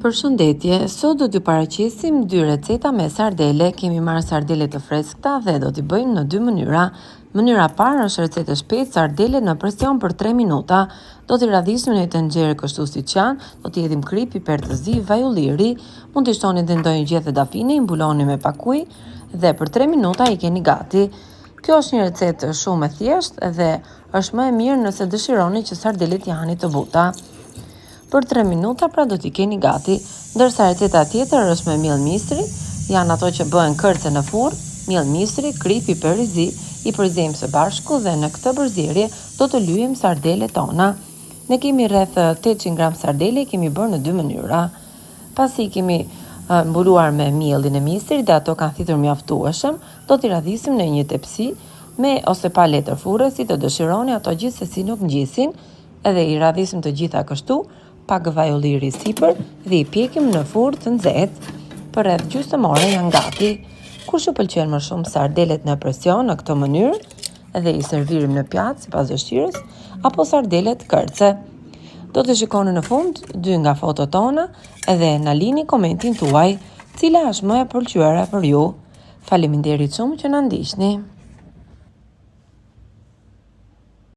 Përshëndetje, sot do t'ju paraqesim 2 receta me sardele. Kemi marrë sardele të freskëta dhe do t'i bëjmë në 2 mënyra. Mënyra parë është recetë shpejtë, sardele në presion për 3 minuta. Do t'i radhisim në tenxhere kështu siç janë, do t'i hedhim krip, piper të zi, vaj ulliri, mund t'i shtoni dhe ndonjë gjethe dafine, i mbuloni me pak ujë dhe për 3 minuta i keni gati. Kjo është një recetë shumë e thjeshtë dhe është më e mirë nëse dëshironi që sardelet janë të buta. Për 3 minuta pra do t'i keni gati, ndërsa receta tjetër është me miell mistri, janë ato që bëhen kërce në furrë, miell mistri, krip, piper i zi, i përzijmë së bashku dhe në këtë përzierje do të lyejmë sardelet tona. Ne kemi rreth 800 gram sardele, kemi bërë në 2 mënyra. Pasi kemi mbuluar me miellin e mistrit dhe ato kanë thithur mjaftueshëm, do t'i radhisim në një tepsi me ose pa letër furre, si të dëshironi, ato gjithsesi nuk ngjisin, edhe i radhisim të gjitha kështu, pak vaj ulliri sipër dhe i pjekim në furrë të nxehtë. Për rreth gjysmore janë gati. Kush ju pëlqen më shumë sardelet në presion në këtë mënyrë dhe i servirim në pjatë sipas dëshirës, apo sardelet kërce. Do të shikoni në fund 2 nga fotot tona dhe na lini komentin tuaj, cila është më e pëlqyera për ju. Faleminderit shumë që na ndiqni.